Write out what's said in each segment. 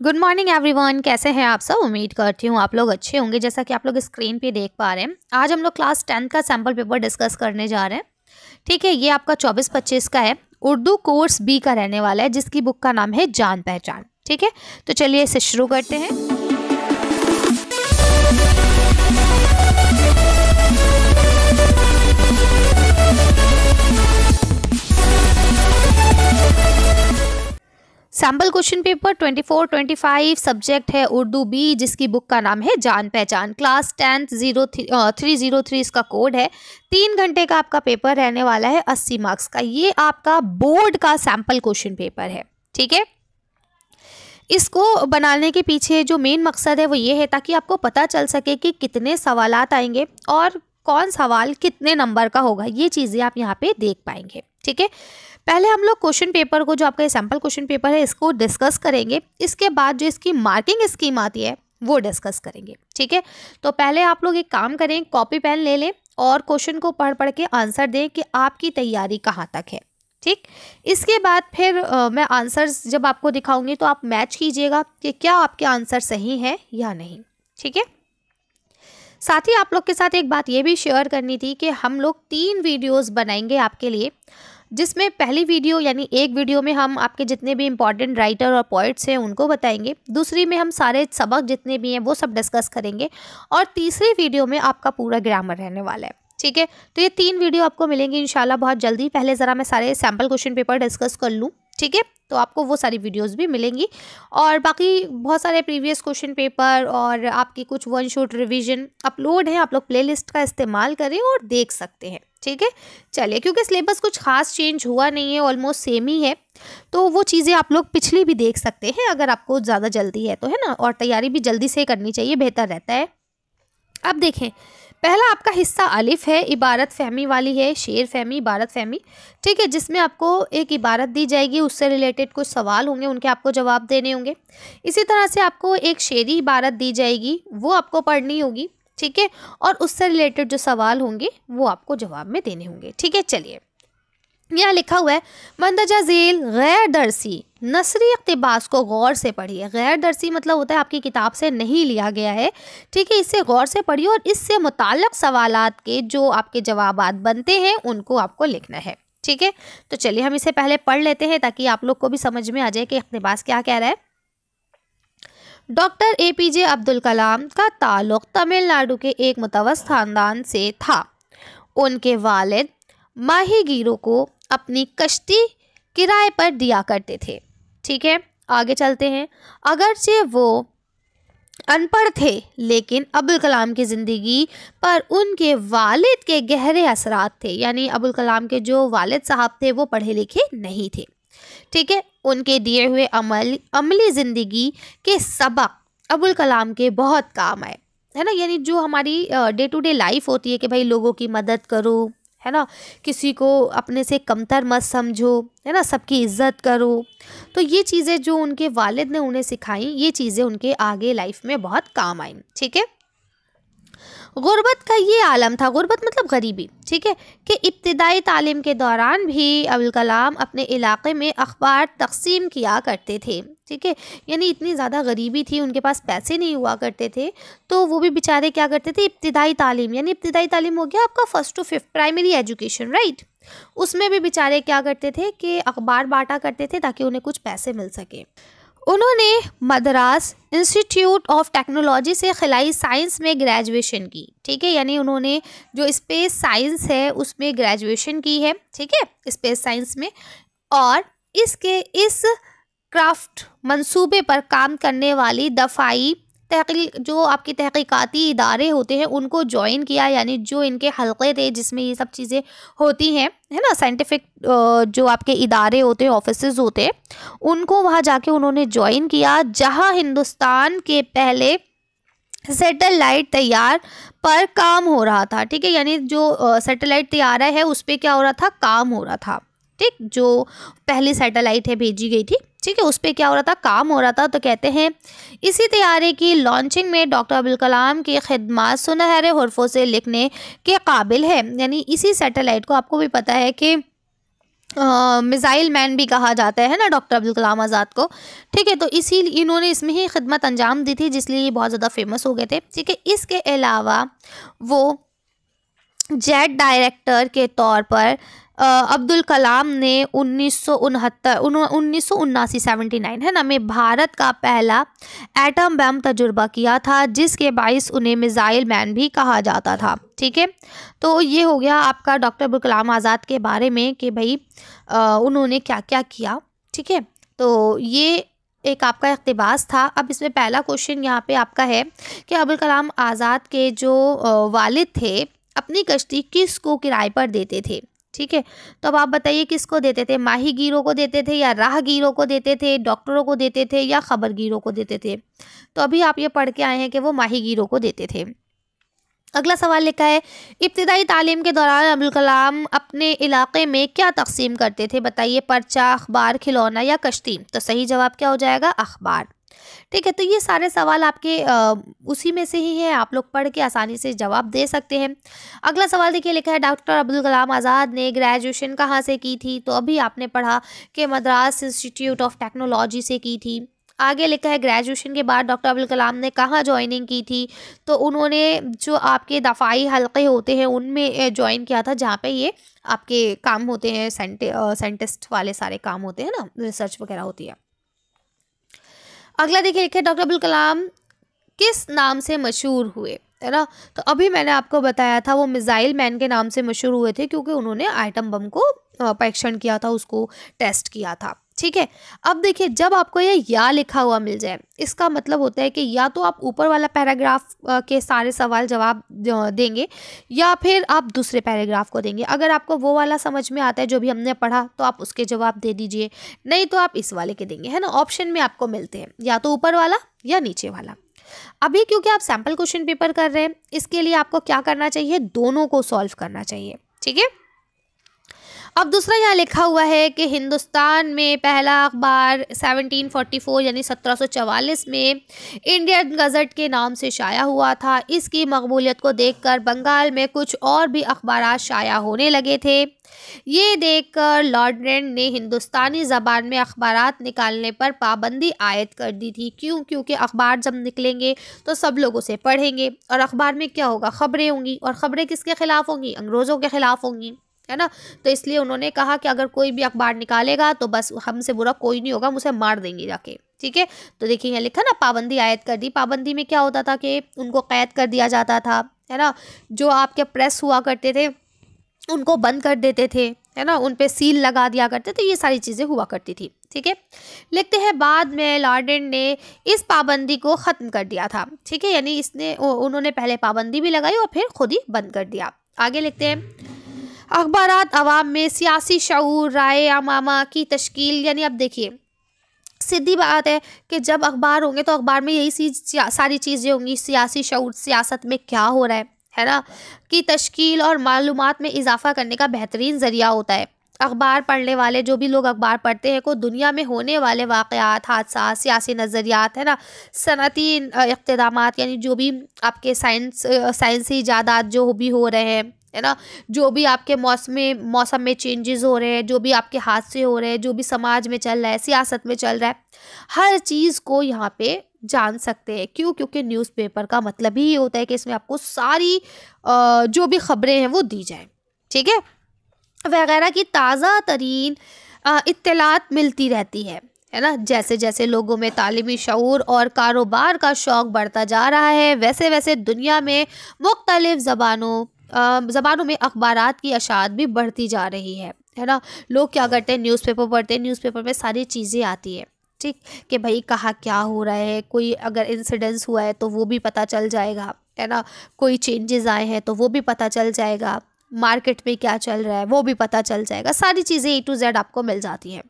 Good morning everyone. कैसे हैं आप सब? उम्मीद करती हूँ आप लोग अच्छे होंगे। जैसा कि आप लोग स्क्रीन पे देख पा रहे हैं, आज हम लोग क्लास 10 का सैम्पल पेपर डिस्कस करने जा रहे हैं। ठीक है, ये आपका 24-25 का है, उर्दू कोर्स बी का रहने वाला है, जिसकी बुक का नाम है जान पहचान। ठीक है, तो चलिए इसे शुरू करते हैं। सैम्पल क्वेश्चन पेपर 24-25 सब्जेक्ट है उर्दू बी, जिसकी बुक का नाम है जान पहचान। क्लास 10 0303 इसका कोड है। 3 घंटे का आपका पेपर रहने वाला है, 80 मार्क्स का। ये आपका बोर्ड का सैम्पल क्वेश्चन पेपर है। ठीक है, इसको बनाने के पीछे जो मेन मकसद है वो ये है ताकि आपको पता चल सके कि कितने सवालात आएंगे और कौन सवाल कितने नंबर का होगा। ये चीज़ें आप यहाँ पे देख पाएंगे। ठीक है, पहले हम लोग क्वेश्चन पेपर को, जो आपका सैम्पल क्वेश्चन पेपर है, इसको डिस्कस करेंगे। इसके बाद जो इसकी मार्किंग स्कीम आती है वो डिस्कस करेंगे। ठीक है, तो पहले आप लोग एक काम करें, कॉपी पेन ले लें और क्वेश्चन को पढ़ पढ़ के आंसर दें कि आपकी तैयारी कहाँ तक है। ठीक, इसके बाद फिर मैं आंसर्स जब आपको दिखाऊंगी तो आप मैच कीजिएगा कि क्या आपके आंसर सही है या नहीं। ठीक है, साथ ही आप लोग के साथ एक बात ये भी शेयर करनी थी कि हम लोग 3 वीडियोस बनाएंगे आपके लिए, जिसमें पहली वीडियो यानी एक वीडियो में हम आपके जितने भी इम्पॉर्टेंट राइटर और पोइट्स हैं उनको बताएंगे, दूसरी में हम सारे सबक जितने भी हैं वो सब डिस्कस करेंगे, और तीसरी वीडियो में आपका पूरा ग्रामर रहने वाला है। ठीक है, तो ये 3 वीडियो आपको मिलेंगी इंशाल्लाह बहुत जल्दी। पहले ज़रा मैं सारे सैम्पल क्वेश्चन पेपर डिस्कस कर लूँ। ठीक है, तो आपको वो सारी वीडियोस भी मिलेंगी, और बाकी बहुत सारे प्रीवियस क्वेश्चन पेपर और आपकी कुछ वन शॉट रिवीजन अपलोड है। आप लोग प्लेलिस्ट का इस्तेमाल करें और देख सकते हैं। ठीक है, चलिए, क्योंकि सिलेबस कुछ खास चेंज हुआ नहीं है, ऑलमोस्ट सेम ही है, तो वो चीज़ें आप लोग पिछली भी देख सकते हैं अगर आपको ज़्यादा जल्दी है तो, है ना। और तैयारी भी जल्दी से करनी चाहिए, बेहतर रहता है। अब देखें, पहला आपका हिस्सा अलिफ है, इबारत फहमी वाली है, शेर फहमी, इबारत फहमी। ठीक है, जिसमें आपको एक इबारत दी जाएगी, उससे रिलेटेड कुछ सवाल होंगे, उनके आपको जवाब देने होंगे। इसी तरह से आपको एक शेरी इबारत दी जाएगी, वो आपको पढ़नी होगी। ठीक है, और उससे रिलेटेड जो सवाल होंगे वो आपको जवाब में देने होंगे। ठीक है, चलिए, यहाँ लिखा हुआ है मंदजा झील गैर दरसी नसरी इक़्तिबास को गौर से पढ़िए। गैर दरसी मतलब होता है आपकी किताब से नहीं लिया गया है। ठीक है, इससे गौर से पढ़िए और इससे मुताल्लिक़ सवालात के जो आपके जवाबात बनते हैं उनको आपको लिखना है। ठीक है, तो चलिए हम इसे पहले पढ़ लेते हैं ताकि आप लोग को भी समझ में आ जाए कि इक़्तिबास क्या कह रहा है। डॉक्टर APJ अब्दुल कलाम का ताल्लुक़ तमिलनाडु के एक मुतवस्सित ख़ानदान से था। उनके वालिद माहीगीरों को अपनी कश्ती किराए पर दिया करते थे। ठीक है, आगे चलते हैं। अगरचे वो अनपढ़ थे, लेकिन अब्दुल कलाम की ज़िंदगी पर उनके वालिद के गहरे असरात थे। यानी अब्दुल कलाम के जो वालिद साहब थे वो पढ़े लिखे नहीं थे। ठीक है, उनके दिए हुए अमली ज़िंदगी के सबक अब्दुल कलाम के बहुत काम आए, है ना। यानी जो हमारी डे टू डे लाइफ होती है कि भाई लोगों की मदद करो, है ना, किसी को अपने से कमतर मत समझो, है ना, सबकी इज्जत करो। तो ये चीज़ें जो उनके वालिद ने उन्हें सिखाई, ये चीज़ें उनके आगे लाइफ में बहुत काम आई। ठीक है, गुर्बत का ये आलम था, गुर्बत मतलब गरीबी। ठीक है, कि इब्तिदाई तालीम के दौरान भी अब्दुल कलाम अपने इलाके में अखबार तकसीम किया करते थे। ठीक है, यानी इतनी ज़्यादा गरीबी थी, उनके पास पैसे नहीं हुआ करते थे, तो वो भी बेचारे क्या करते थे, इब्तिदाई तालीम, यानी इब्तिदाई तालीम हो गया आपका 1st to 5th primary education, right. उसमें भी बेचारे क्या करते थे कि अखबार बांटा करते थे ताकि उन्हें कुछ पैसे मिल सके। उन्होंने मद्रास इंस्टीट्यूट ऑफ टेक्नोलॉजी से खिलाई साइंस में ग्रेजुएशन की। ठीक है, यानी उन्होंने जो स्पेस साइंस है उसमें ग्रेजुएशन की है। ठीक है, स्पेस साइंस में, और इस क्राफ्ट मंसूबे पर काम करने वाली दफ़ाई जो आपके तहकीकाती इदारे होते हैं उनको ज्वाइन किया। यानी जो इनके हल्के थे जिसमें ये सब चीज़ें होती हैं, है ना, साइंटिफिक जो आपके इदारे होते हैं, ऑफिसेज होते हैं, उनको वहाँ जाके उन्होंने ज्वाइन किया, जहाँ हिंदुस्तान के पहले सैटेलाइट तैयार पर काम हो रहा था। ठीक है, यानी जो सैटेलाइट तैयारा है उस पर क्या हो रहा था, काम हो रहा था। ठीक, जो पहली सैटेलाइट है भेजी गई थी, ठीक है, उस पर क्या हो रहा था, काम हो रहा था। तो कहते हैं इसी तैयारे की लॉन्चिंग में डॉक्टर अब्दुल कलाम की खिदमत सुनहरे हुर्फों से लिखने के काबिल है। यानी इसी सैटेलाइट को, आपको भी पता है कि मिसाइल मैन भी कहा जाता है ना डॉक्टर अब्दुल कलाम आज़ाद को। ठीक है, तो इसी इन्होंने इसमें ही खिदमत अंजाम दी थी, जिसलिए ये बहुत ज़्यादा फेमस हो गए थे। ठीक है, इसके अलावा वो जेट डायरेक्टर के तौर पर अब्दुल कलाम ने 1979 है ना में भारत का पहला एटम बम तजुर्बा किया था, जिसके बाइस उन्हें मिसाइल मैन भी कहा जाता था। ठीक है, तो ये हो गया आपका डॉक्टर अब्दुल कलाम आज़ाद के बारे में कि भाई उन्होंने क्या क्या किया। ठीक है, तो ये एक आपका इक़्तिबास था। अब इसमें पहला क्वेश्चन यहाँ पे आपका है कि अब्दुल कलाम आज़ाद के जो वालिद थे अपनी कश्ती किसको किराए पर देते थे। ठीक है, तो अब आप बताइए किसको देते थे, माहीगीरों को देते थे या राहगीरों को देते थे, डॉक्टरों को देते थे या खबरगीरों को देते थे। तो अभी आप ये पढ़ के आए हैं कि वो माहीगीरों को देते थे। अगला सवाल लिखा है, इब्तिदाई तालीम के दौरान अब्दुल कलाम अपने इलाके में क्या तकसीम करते थे, बताइए, पर्चा, अखबार, खिलौना या कश्ती। तो सही जवाब क्या हो जाएगा, अखबार। ठीक है, तो ये सारे सवाल आपके उसी में से ही है, आप लोग पढ़ के आसानी से जवाब दे सकते हैं। अगला सवाल देखिए, लिखा है डॉक्टर अब्दुल कलाम आज़ाद ने ग्रेजुएशन कहाँ से की थी। तो अभी आपने पढ़ा कि मद्रास इंस्टीट्यूट ऑफ टेक्नोलॉजी से की थी। आगे लिखा है ग्रेजुएशन के बाद डॉक्टर अब्दुल कलाम ने कहाँ ज्वाइनिंग की थी। तो उन्होंने जो आपके दफ़ाई हल्के होते हैं उनमें ज्वाइन किया था, जहाँ पे ये आपके काम होते हैं, साइंटिस्ट वाले सारे काम होते हैं ना, रिसर्च वगैरह होती है। अगला देखिए, लिखे डॉक्टर अब्दुल कलाम किस नाम से मशहूर हुए, है ना। तो अभी मैंने आपको बताया था वो मिसाइल मैन के नाम से मशहूर हुए थे, क्योंकि उन्होंने आइटम बम को परीक्षण किया था, उसको टेस्ट किया था। ठीक है, अब देखिए जब आपको ये या लिखा हुआ मिल जाए, इसका मतलब होता है कि या तो आप ऊपर वाला पैराग्राफ के सारे सवाल जवाब देंगे या फिर आप दूसरे पैराग्राफ को देंगे। अगर आपको वो वाला समझ में आता है जो भी हमने पढ़ा तो आप उसके जवाब दे दीजिए, नहीं तो आप इस वाले के देंगे, है ना। ऑप्शन में आपको मिलते हैं या तो ऊपर वाला या नीचे वाला। अभी क्योंकि आप सैम्पल क्वेश्चन पेपर कर रहे हैं, इसके लिए आपको क्या करना चाहिए, दोनों को सॉल्व करना चाहिए। ठीक है, अब दूसरा यहाँ लिखा हुआ है कि हिंदुस्तान में पहला अखबार 1744 यानी 1744 में इंडियन गज़ट के नाम से शाया हुआ था। इसकी मकबूलियत को देखकर बंगाल में कुछ और भी अखबार शाया होने लगे थे। ये देखकर लॉर्ड ने हिंदुस्तानी ज़बान में अखबारात निकालने पर पाबंदी आयद कर दी थी। क्यों? क्योंकि अखबार जब निकलेंगे तो सब लोग उसे पढ़ेंगे और अखबार में क्या होगा, खबरें होंगी, और ख़बरें किसके ख़िलाफ़ होंगी, अंग्रेज़ों के ख़िलाफ़ होंगी, है ना। तो इसलिए उन्होंने कहा कि अगर कोई भी अखबार निकालेगा तो बस हमसे बुरा कोई नहीं होगा, हम उसे मार देंगे जाके। ठीक है, तो देखिए यहाँ लिखा ना, पाबंदी आयद कर दी। पाबंदी में क्या होता था कि उनको कैद कर दिया जाता था, है ना। जो आपके प्रेस हुआ करते थे उनको बंद कर देते थे, है ना, उन पे सील लगा दिया करते थे, ये सारी चीज़ें हुआ करती थी। ठीक है, लिखते हैं बाद में लॉर्डन ने इस पाबंदी को ख़त्म कर दिया था। ठीक है, यानी उन्होंने पहले पाबंदी भी लगाई और फिर खुद ही बंद कर दिया। आगे लिखते हैं अखबारात अवाम में सियासी शऊर, राय आमामा की तश्कील, यानी अब देखिए सीधी बात है कि जब अखबार होंगे तो अखबार में यही सारी चीज़ें होंगी, सियासी शऊर, सियासत में क्या हो रहा है ना, की तश्कील और मालूमात में इजाफा करने का बेहतरीन ज़रिया होता है। अखबार पढ़ने वाले, जो भी लोग अखबार पढ़ते हैं, को दुनिया में होने वाले वाक़यात, हादसा, सियासी नज़रियात, है ना, सनती इक़्तिदामात, यानी जो भी आपके साइंसी इजादात जो भी हो रहे हैं, है ना, जो भी आपके मौसम में चेंजेस हो रहे हैं, जो भी आपके हादसे हो रहे हैं, जो भी समाज में चल रहा है, सियासत में चल रहा है, हर चीज़ को यहाँ पे जान सकते हैं। क्यों? क्योंकि न्यूज़पेपर का मतलब ही ये होता है कि इसमें आपको सारी जो भी खबरें हैं वो दी जाए, ठीक है, वगैरह की ताज़ा तरीन इत्तलात मिलती रहती है ना। जैसे जैसे लोगों में तालीमी शऊर और कारोबार का शौक़ बढ़ता जा रहा है, वैसे वैसे दुनिया में मुख्तलिफ ज़बानों में अखबारात की अशात भी बढ़ती जा रही है ना। लोग क्या करते हैं, न्यूज़पेपर पढ़ते हैं, न्यूज़पेपर में सारी चीज़ें आती है, ठीक, कि भाई कहाँ क्या हो रहा है, कोई अगर इंसिडेंस हुआ है तो वो भी पता चल जाएगा, है ना, कोई चेंजेस आए हैं तो वो भी पता चल जाएगा, मार्केट में क्या चल रहा है वो भी पता चल जाएगा, सारी चीज़ें A to Z आपको मिल जाती हैं।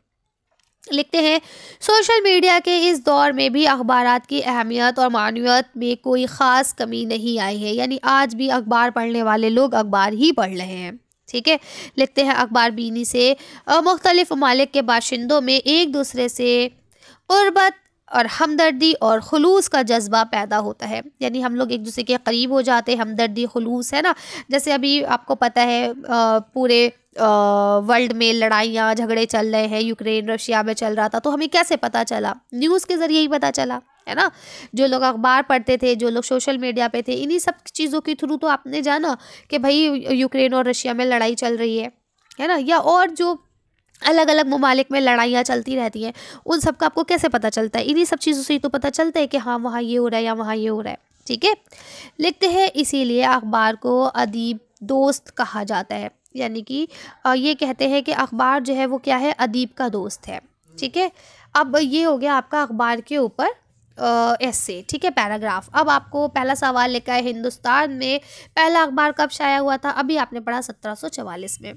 लिखते हैं सोशल मीडिया के इस दौर में भी अखबारात की अहमियत और मानियत में कोई ख़ास कमी नहीं आई है, यानी आज भी अखबार पढ़ने वाले लोग अखबार ही पढ़ रहे हैं। ठीक है, लिखते हैं अखबार बीनी से मुख्तलिफ ममालिक के बाशिंदों में एक दूसरे से क़ुर्बत और हमदर्दी और खुलूस का जज्बा पैदा होता है, यानी हम लोग एक दूसरे के करीब हो जाते हैं, हमदर्दी खुलूस, है ना। जैसे अभी आपको पता है पूरे वर्ल्ड में लड़ाइयाँ झगड़े चल रहे हैं, यूक्रेन रशिया में चल रहा था, तो हमें कैसे पता चला? न्यूज़ के ज़रिए ही पता चला, है ना। जो लोग अखबार पढ़ते थे, जो लोग सोशल मीडिया पे थे, इन्हीं सब चीज़ों के थ्रू तो आपने जाना कि भाई यूक्रेन और रशिया में लड़ाई चल रही है ना। या और जो अलग अलग ममालिक में लड़ाइयाँ चलती रहती हैं, उन सब का आपको कैसे पता चलता है? इन्हीं सब चीज़ों से ही तो पता चलता है कि हाँ वहाँ ये हो रहा है या वहाँ ये हो रहा है। ठीक है, लिखते हैं इसीलिए अखबार को अदीब दोस्त कहा जाता है, यानी कि ये कहते हैं कि अखबार जो है वो क्या है, अदीब का दोस्त है। ठीक है, अब ये हो गया आपका अखबार के ऊपर ऐसे। ठीक है, पैराग्राफ। अब आपको पहला सवाल लिखा है, हिंदुस्तान में पहला अखबार कब शाया हुआ था? अभी आपने पढ़ा 1744 में।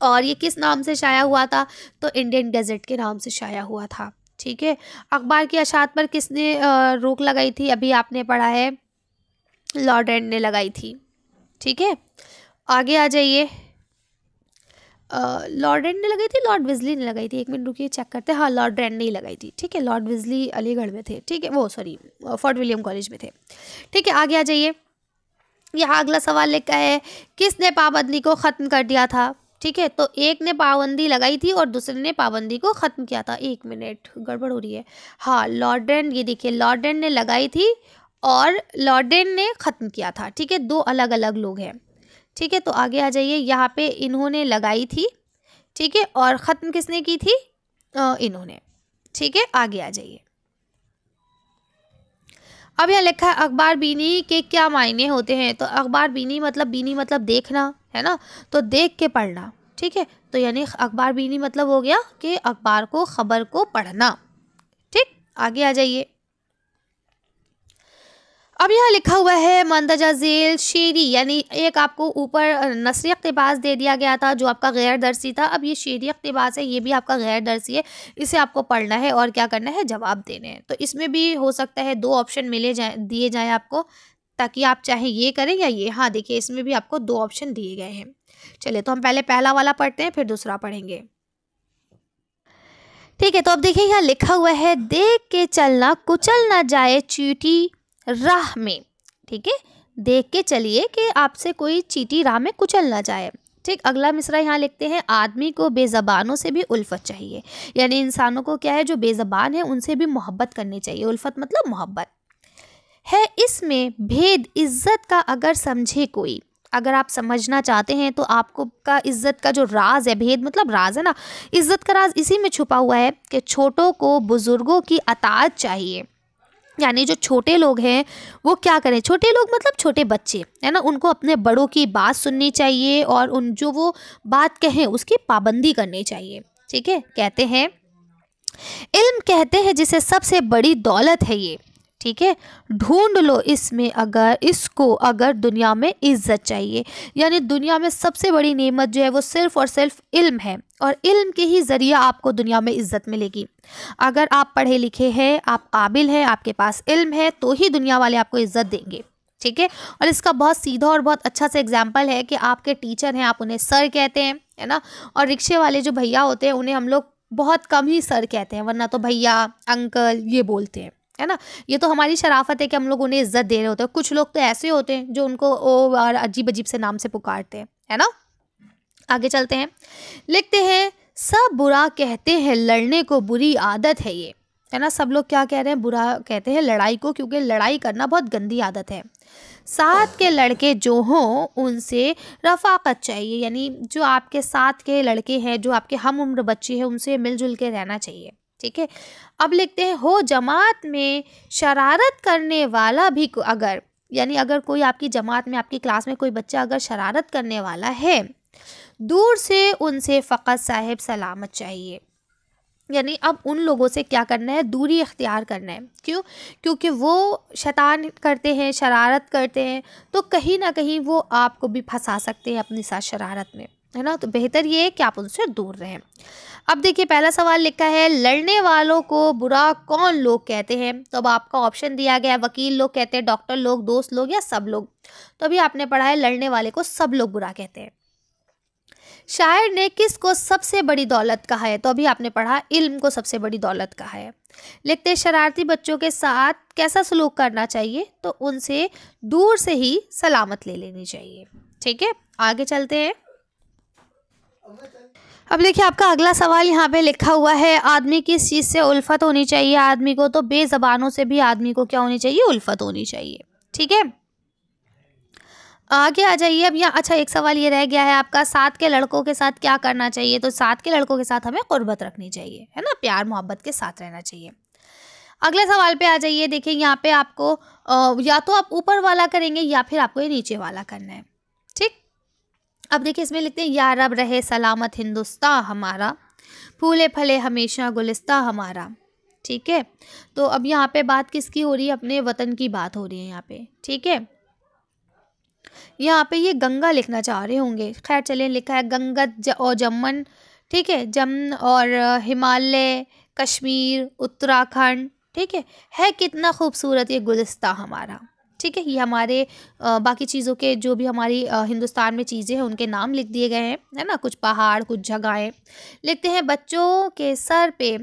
और ये किस नाम से शाया हुआ था? तो इंडियन गैजेट के नाम से शाया हुआ था। ठीक है, अखबार की अशात पर किसने रोक लगाई थी? अभी आपने पढ़ा है, लॉर्ड रेंड ने लगाई थी। ठीक है, आगे आ जाइए। लॉर्ड रेंड ने लगाई थी, लॉर्ड विजली ने लगाई थी? एक मिनट रुकिए, चेक करते हैं। हाँ, लॉर्ड रेंड ने ही लगाई थी। ठीक है, लॉर्ड विजली अलीगढ़ में थे। ठीक है, वो सॉरी फोर्ट विलियम कॉलेज में थे। ठीक है, आगे आ जाइए। यहाँ अगला सवाल लिखा है, किसने पाबंदी को ख़त्म कर दिया था? ठीक है, तो एक ने पाबंदी लगाई थी और दूसरे ने पाबंदी को ख़त्म किया था। एक मिनट, गड़बड़ हो रही है। हाँ, लॉर्ड रेंड, ये देखिए, लॉर्ड रेंड ने लगाई थी और लॉर्ड रेंड ने ख़त्म किया था। ठीक है, दो अलग अलग लोग हैं। ठीक है, तो आगे आ जाइए। यहाँ पे इन्होंने लगाई थी, ठीक है, और ख़त्म किसने की थी? इन्होंने। ठीक है, आगे आ जाइए। अब यहाँ लिखा है, अखबार बीनी के क्या मायने होते हैं? तो अखबार बीनी मतलब देखना, है ना, तो देख के पढ़ना। ठीक है, तो यानी अखबार बीनी मतलब हो गया कि अखबार को, खबर को पढ़ना। ठीक, आगे आ जाइए। अब यहाँ लिखा हुआ है, मंदजा झेल शेरी, यानी एक आपको ऊपर नसरी इक़्तिबास दे दिया गया था जो आपका गैर दरसी था। अब ये शेरी इक़्तिबास है, ये भी आपका गैर दरसी है। इसे आपको पढ़ना है और क्या करना है, जवाब देने हैं। तो इसमें भी हो सकता है 2 ऑप्शन दिए जाएँ आपको, ताकि आप चाहे ये करें या ये। हाँ, देखिए, इसमें भी आपको 2 ऑप्शन दिए गए हैं। चलिए, तो हम पहले पहला वाला पढ़ते हैं, फिर दूसरा पढ़ेंगे। ठीक है, तो अब देखिए यहाँ लिखा हुआ है, देख के चलना कुचल ना जाए चींटी राह में। ठीक है, देख के चलिए कि आपसे कोई चींटी राह में कुचल ना जाए। ठीक, अगला मिसरा यहाँ लिखते हैं, आदमी को बेज़बानों से भी उल्फत चाहिए, यानी इंसानों को क्या है, जो बेज़बान है उनसे भी मोहब्बत करनी चाहिए। उल्फत मतलब मोहब्बत है। इसमें भेद इज्जत का अगर समझे कोई, अगर आप समझना चाहते हैं तो आपको का इज्जत का जो राज है, भेद मतलब राज है ना, इज्जत का राज इसी में छुपा हुआ है कि छोटों को बुजुर्गों की अताअत चाहिए, यानी जो छोटे लोग हैं वो क्या करें, छोटे लोग मतलब छोटे बच्चे, है ना, उनको अपने बड़ों की बात सुननी चाहिए और उन जो वो बात कहें उसकी पाबंदी करनी चाहिए। ठीक है, कहते हैं, इल्म कहते हैं जिसे सबसे बड़ी दौलत है ये। ठीक है, ढूंढ लो इसमें अगर दुनिया में इज्जत चाहिए, यानी दुनिया में सबसे बड़ी नेमत जो है वो सिर्फ और सिर्फ इल्म है, और इल्म के ही ज़रिए आपको दुनिया में इज्जत मिलेगी। अगर आप पढ़े लिखे हैं, आप काबिल हैं, आपके पास इल्म है, तो ही दुनिया वाले आपको इज्जत देंगे। ठीक है, और इसका बहुत सीधा और बहुत अच्छा सा एग्जाम्पल है कि आपके टीचर हैं, आप उन्हें सर कहते हैं, है ना, और रिक्शे वाले जो भैया होते हैं उन्हें हम लोग बहुत कम ही सर कहते हैं, वरना तो भैया, अंकल ये बोलते हैं, है ना। ये तो हमारी शराफत है कि हम लोग उन्हें इज्जत दे रहे होते हैं। कुछ लोग तो ऐसे होते हैं जो उनको ओ और अजीब अजीब से नाम से पुकारते हैं, है ना। आगे चलते हैं, लिखते हैं, सब बुरा कहते हैं लड़ने को, बुरी आदत है ये, है ना। सब लोग क्या कह रहे हैं, बुरा कहते हैं लड़ाई को, क्योंकि लड़ाई करना बहुत गंदी आदत है। साथ के लड़के जो हों उनसे रफ़ाकत चाहिए, यानी जो आपके साथ के लड़के हैं, जो आपके हम उम्र बच्चे हैं, उनसे मिलजुल के रहना चाहिए। ठीक है, अब लिखते हैं, हो जमात में शरारत करने वाला भी अगर, यानी अगर कोई आपकी जमात में, आपकी क्लास में कोई बच्चा अगर शरारत करने वाला है, दूर से उनसे फ़कत साहिब सलामत चाहिए, यानी अब उन लोगों से क्या करना है, दूरी इख्तियार करना है। क्यों? क्योंकि वो शैतान करते हैं, शरारत करते हैं, तो कहीं ना कहीं वो आपको भी फंसा सकते हैं अपनी साथ शरारत में, है ना। तो बेहतर ये है कि आप उनसे दूर रहें। अब देखिए, पहला सवाल लिखा है, लड़ने वालों को बुरा कौन लोग कहते हैं? तो अब आपका ऑप्शन दिया गया है, वकील लोग कहते हैं, डॉक्टर लोग, दोस्त लोग, या सब लोग। तो अभी आपने पढ़ा है, लड़ने वाले को सब लोग बुरा कहते हैं। शायर ने किसको सबसे बड़ी दौलत कहा है? तो अभी आपने पढ़ा, इल्म को सबसे बड़ी दौलत कहा है। लिखते हैं शरारती बच्चों के साथ कैसा सलूक करना चाहिए, तो उनसे दूर से ही सलामत ले लेनी चाहिए। ठीक है, आगे चलते हैं। अब देखिए आपका अगला सवाल यहाँ पे लिखा हुआ है, आदमी किस चीज़ से उल्फत होनी चाहिए आदमी को, तो बेज़बानों से भी आदमी को क्या होनी चाहिए, उल्फत होनी चाहिए। ठीक है, आगे आ जाइए। अब यहाँ अच्छा एक सवाल ये रह गया है आपका, साथ के लड़कों के साथ क्या करना चाहिए, तो साथ के लड़कों के साथ हमें कुर्बत रखनी चाहिए, है ना, प्यार मोहब्बत के साथ रहना चाहिए। अगले सवाल पे आ जाइए। देखिए यहाँ पे आपको या तो आप ऊपर वाला करेंगे या फिर आपको ये नीचे वाला करना है। ठीक, अब देखिए इसमें लिखते हैं, या रब रहे सलामत हिंदुस्तान हमारा, फूले फले हमेशा गुलिस्ता हमारा। ठीक है, तो अब यहाँ पे बात किसकी हो रही है, अपने वतन की बात हो रही है यहाँ पे। ठीक है, यहाँ पे ये गंगा लिखना चाह रहे होंगे, खैर चलिए लिखा है गंगत और जम्मन। ठीक है, जम्न और हिमालय, कश्मीर, उत्तराखंड। ठीक है कितना खूबसूरत ये गुलिस्ता हमारा। ठीक है, ये हमारे बाकी चीज़ों के जो भी हमारी हिंदुस्तान में चीज़ें हैं उनके नाम लिख दिए गए हैं, है ना, कुछ पहाड़ कुछ जगहें। लिखते हैं, बच्चों के सर पे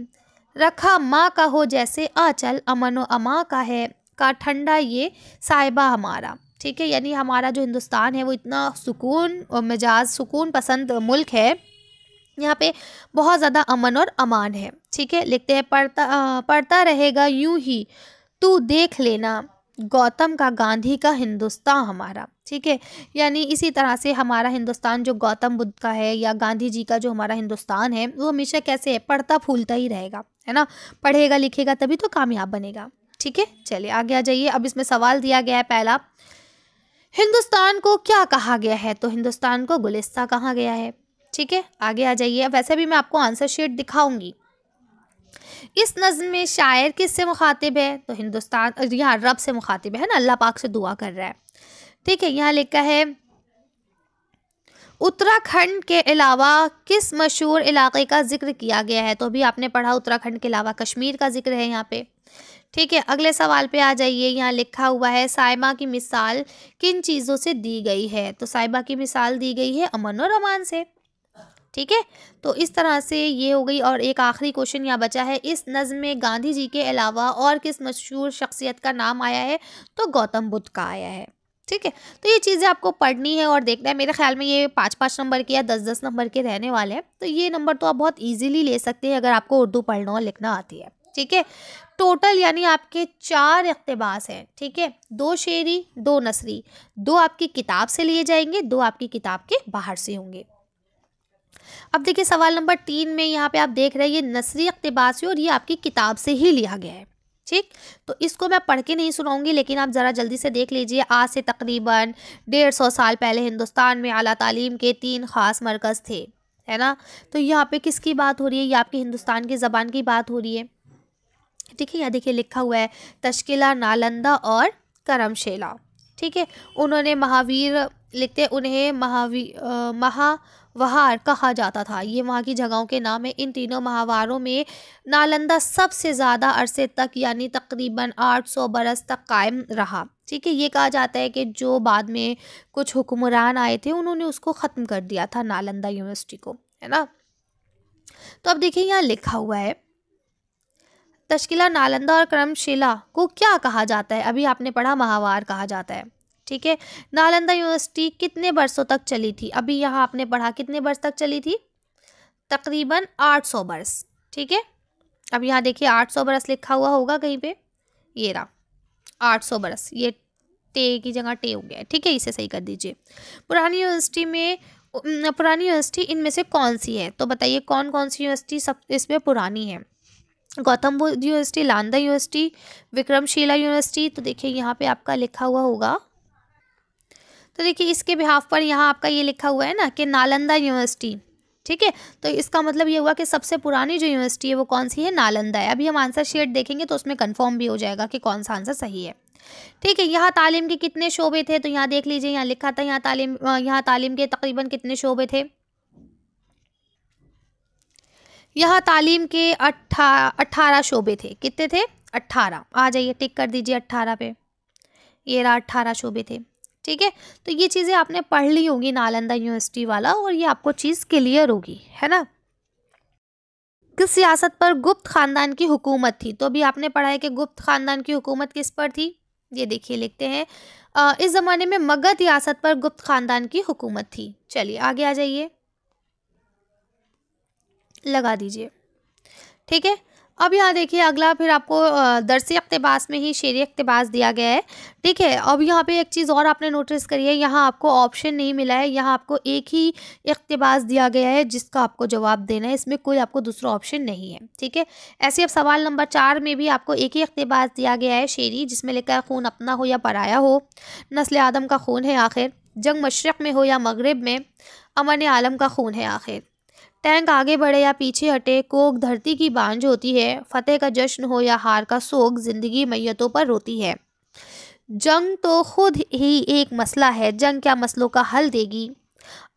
रखा माँ का हो जैसे आंचल, अमन व अमा का है का ठंडा ये साहिबा हमारा। ठीक है, यानी हमारा जो हिंदुस्तान है वो इतना सुकून और मिजाज सुकून पसंद मुल्क है, यहाँ पे बहुत ज़्यादा अमन और अमान है। ठीक है, लिखते हैं, पढ़ता रहेगा यूं ही तू देख लेना, गौतम का गांधी का हिंदुस्तान हमारा। ठीक है, यानी इसी तरह से हमारा हिंदुस्तान जो गौतम बुद्ध का है या गांधी जी का जो हमारा हिंदुस्तान है वो हमेशा कैसे है, पढ़ता फूलता ही रहेगा, है ना, पढ़ेगा लिखेगा तभी तो कामयाब बनेगा। ठीक है, चलिए आगे आ जाइए। अब इसमें सवाल दिया गया है पहला, हिंदुस्तान को क्या कहा गया है, तो हिंदुस्तान को गुलिस्ता कहा गया है। ठीक है, आगे आ जाइए। वैसे भी मैं आपको आंसर शीट दिखाऊंगी। इस नज़्म में शायर किससे मुखातिब है, तो हिंदुस्तान, यहाँ रब से मुखातिब है ना, अल्लाह पाक से दुआ कर रहा है। ठीक है, यहाँ लिखा है, उत्तराखंड के अलावा किस मशहूर इलाके का जिक्र किया गया है, तो अभी आपने पढ़ा उत्तराखंड के अलावा कश्मीर का जिक्र है यहाँ पे। ठीक है, अगले सवाल पे आ जाइए। यहाँ लिखा हुआ है, साहिबा की मिसाल किन चीज़ों से दी गई है, तो साहिबा की मिसाल दी गई है अमन और अमान से। ठीक है, तो इस तरह से ये हो गई। और एक आखिरी क्वेश्चन यहाँ बचा है, इस नज़्म में गांधी जी के अलावा और किस मशहूर शख्सियत का नाम आया है, तो गौतम बुद्ध का आया है। ठीक है, तो ये चीज़ें आपको पढ़नी है और देखना है। मेरे ख्याल में ये 5-5 नंबर के या 10-10 नंबर के रहने वाले हैं, तो ये नंबर तो आप बहुत ईजिली ले सकते हैं अगर आपको उर्दू पढ़ना और लिखना आती है। ठीक है, टोटल यानी आपके 4 इक़्तिबास हैं। ठीक है, 2 शेरी 2 नसरी, 2 आपकी किताब से लिए जाएंगे, 2 आपकी किताब के बाहर से होंगे। अब देखिए सवाल नंबर 3 में यहाँ पे आप देख रहे हैं, ये नसरी इक़्तिबास है और ये आपकी किताब से ही लिया गया है। ठीक, तो इसको मैं पढ़ के नहीं सुनाऊंगी, लेकिन आप ज़रा जल्दी से देख लीजिए। आज से तकरीबन 150 साल पहले हिंदुस्तान में आला तालीम के 3 ख़ास मरकज़ थे, है ना, तो यहाँ पे किसकी बात हो रही है, ये आपकी हिंदुस्तान की ज़बान की बात हो रही है। ठीक है, यहाँ देखिए लिखा हुआ है, तश्किला, नालंदा और करमशिला। ठीक है, उन्होंने महावीर, लिखते उन्हें महावहार कहा जाता था, ये वहाँ की जगहों के नाम है। इन तीनों महावारों में नालंदा सबसे ज़्यादा अरसे तक यानी तकरीबन 800 बरस तक कायम रहा। ठीक है, ये कहा जाता है कि जो बाद में कुछ हुक्मरान आए थे उन्होंने उसको ख़त्म कर दिया था, नालंदा यूनिवर्सिटी को, है ना। तो अब देखिए यहाँ लिखा हुआ है, तश्किला, नालंदा और करमशिला को क्या कहा जाता है, अभी आपने पढ़ा महावार कहा जाता है। ठीक है, नालंदा यूनिवर्सिटी कितने बरसों तक चली थी, अभी यहाँ आपने पढ़ा कितने बरस तक चली थी, तकरीबन 800 बरस। ठीक है, अब यहाँ देखिए 800 बरस लिखा हुआ होगा कहीं पे, ये रहा 800 बरस, ये टे की जगह टे हो गया है। ठीक है, इसे सही कर दीजिए। पुरानी यूनिवर्सिटी इनमें से कौन सी है, तो बताइए कौन कौन सी यूनिवर्सिटी सब इसमें पुरानी है, Gautam Buddha university, Nalanda university, Vikramshila university. तो देखिए यहाँ पे आपका लिखा हुआ होगा, तो देखिए इसके बिहाफ पर यहाँ आपका ये लिखा हुआ है ना कि नालंदा यूनिवर्सिटी। ठीक है, तो इसका मतलब ये हुआ कि सबसे पुरानी जो यूनिवर्सिटी है वो कौन सी है, नालंदा है। अभी हम आंसर शीट देखेंगे तो उसमें कंफर्म भी हो जाएगा कि कौन सा आंसर सही है। ठीक है, यहाँ तालीम के कितने शोबे थे, तो यहाँ देख लीजिए, यहाँ लिखा था यहाँ तालीम के तकरीबन कितने शोबे थे, यहाँ तालीम के 18 शोबे थे। कितने थे, 18। आ जाइए टिक कर दीजिए 18 पे, ये रहा 18 शोबे थे। ठीक है, तो ये चीज़ें आपने पढ़ ली होंगी नालंदा यूनिवर्सिटी वाला, और ये आपको चीज़ क्लियर होगी, है ना। किस सियासत पर गुप्त खानदान की हुकूमत थी? तो अभी आपने पढ़ा है कि गुप्त खानदान की हुकूमत किस पर थी। ये देखिए लिखते हैं इस ज़माने में मगध रियासत पर गुप्त खानदान की हुकूमत थी। चलिए आगे आ जाइए, लगा दीजिए। ठीक है, अब यहाँ देखिए अगला फिर आपको दरसी इक़्तिबास में ही शेरी इक़्तिबास दिया गया है। ठीक है, अब यहाँ पे एक चीज़ और आपने नोटिस करी है, यहाँ आपको ऑप्शन नहीं मिला है, यहाँ आपको एक ही इक़्तिबास दिया गया है जिसका आपको जवाब देना है, इसमें कोई आपको दूसरा ऑप्शन नहीं है। ठीक है, ऐसे अब सवाल नंबर 4 में भी आपको एक ही इक़्तिबास दिया गया है शेरी, जिसमें लिखा है खून अपना हो या पराया हो, नस्ल आदम का खून है आखिर, जंग मशरक़ में हो या मगरिब में, अमन आलम का खून है आखिर, टैंक आगे बढ़े या पीछे हटे, कोक धरती की बांझ होती है, फतेह का जश्न हो या हार का सोग, जिंदगी मैयतों पर रोती है, जंग तो खुद ही एक मसला है, जंग क्या मसलों का हल देगी,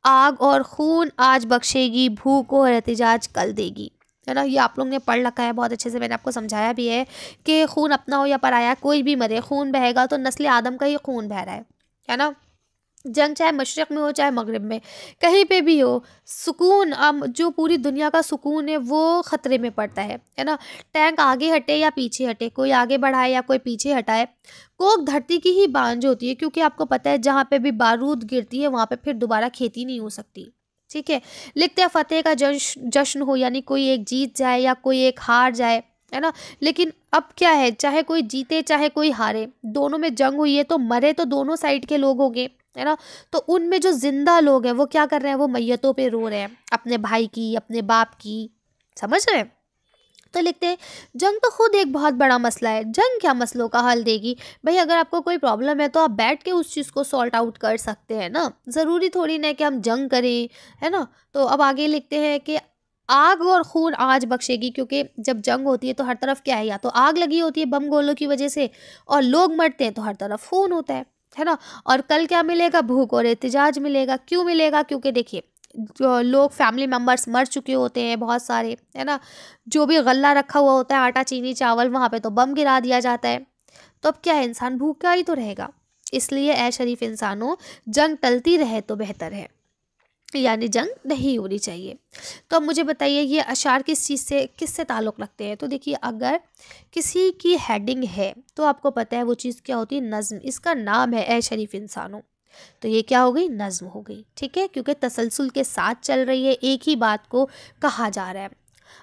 आग और खून आज बख्शेगी, भूख और एहतिजाज कल देगी। है ना, ये आप लोग ने पढ़ रखा है बहुत अच्छे से, मैंने आपको समझाया भी है कि खून अपना हो या पराया, कोई भी मरे, खून बहेगा तो नस्ल आदम का ही खून बह रहा है ना। जंग चाहे मशरक़ में हो चाहे मगरिब में, कहीं पे भी हो, सुकून जो पूरी दुनिया का सुकून है वो ख़तरे में पड़ता है ना। टैंक आगे हटे या पीछे हटे, कोई आगे बढ़ाए या कोई पीछे हटाए, कोक धरती की ही बांझ होती है, क्योंकि आपको पता है जहाँ पे भी बारूद गिरती है वहाँ पे फिर दोबारा खेती नहीं हो सकती। ठीक है, लिखते हैं फतेह का जश्न हो, यानी कोई एक जीत जाए या कोई एक हार जाए, है ना। लेकिन अब क्या है, चाहे कोई जीते चाहे कोई हारे, दोनों में जंग हुई है तो मरे तो दोनों साइड के लोग होंगे, है ना। तो उनमें जो जिंदा लोग हैं वो क्या कर रहे हैं, वो मैयतों पे रो रहे हैं, अपने भाई की, अपने बाप की, समझ रहे हैं। तो लिखते हैं जंग तो खुद एक बहुत बड़ा मसला है, जंग क्या मसलों का हल देगी। भाई अगर आपको कोई प्रॉब्लम है तो आप बैठ के उस चीज़ को सॉल्ट आउट कर सकते हैं ना, ज़रूरी थोड़ी ना कि हम जंग करें, है ना। तो अब आगे लिखते हैं कि आग और खून आज बख्शेगी, क्योंकि जब जंग होती है तो हर तरफ क्या है, या तो आग लगी होती है बम गोलों की वजह से, और लोग मरते हैं तो हर तरफ खून होता है ना। और कल क्या मिलेगा, भूख और एहतिजाज मिलेगा। क्यों मिलेगा, क्योंकि देखिए जो लोग फैमिली मेम्बर्स मर चुके होते हैं बहुत सारे, है ना। जो भी गल्ला रखा हुआ होता है, आटा चीनी चावल, वहाँ पे तो बम गिरा दिया जाता है। तो अब क्या है, इंसान भूखा ही तो रहेगा। इसलिए ऐ शरीफ इंसानों, जंग टलती रहे तो बेहतर है, यानी जंग नहीं होनी चाहिए। तो अब मुझे बताइए ये अशार किस चीज़ से, किससे ताल्लुक़ रखते हैं। तो देखिए अगर किसी की हेडिंग है तो आपको पता है वो चीज़ क्या होती है, नज़्म। इसका नाम है ऐ शरीफ इंसानों, तो ये क्या हो गई, नज़्म हो गई। ठीक है, क्योंकि तसलसल के साथ चल रही है, एक ही बात को कहा जा रहा है।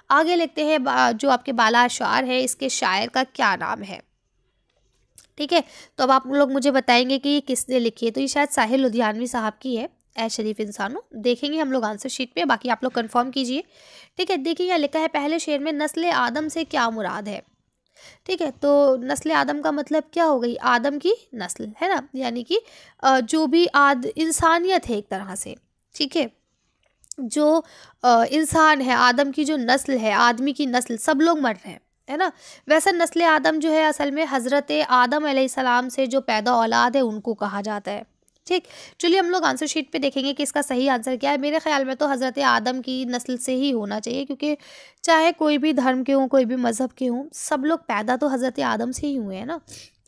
आगे लिखते हैं जो आपके बाला अशार है इसके शायर का क्या नाम है। ठीक है, तो अब आप लोग मुझे बताएंगे कि ये किसने लिखी है। तो ये शायद साहिल लुधियानवी साहब की है, ऐ शरीफ इंसानों। देखेंगे हम लोग आंसर शीट पे, बाकी आप लोग कंफर्म कीजिए। ठीक है, देखिए यहाँ लिखा है पहले शेर में नस्ल आदम से क्या मुराद है। ठीक है, तो नस्ल आदम का मतलब क्या हो गई, आदम की नस्ल, है ना, यानी कि जो भी इंसानियत है एक तरह से। ठीक है, जो इंसान है, आदम की जो नस्ल है, आदमी की नस्ल, सब लोग मर रहे हैं, है ना। वैसा नस्ल आदम जो है असल में हज़रत आदम अलैहिस्सलाम से जो पैदा औलाद है उनको कहा जाता है। ठीक, चलिए हम लोग आंसर शीट पे देखेंगे कि इसका सही आंसर क्या है। मेरे ख्याल में तो हज़रत आदम की नस्ल से ही होना चाहिए, क्योंकि चाहे कोई भी धर्म के हों, कोई भी मज़हब के हों, सब लोग पैदा तो हज़रत आदम से ही हुए हैं ना।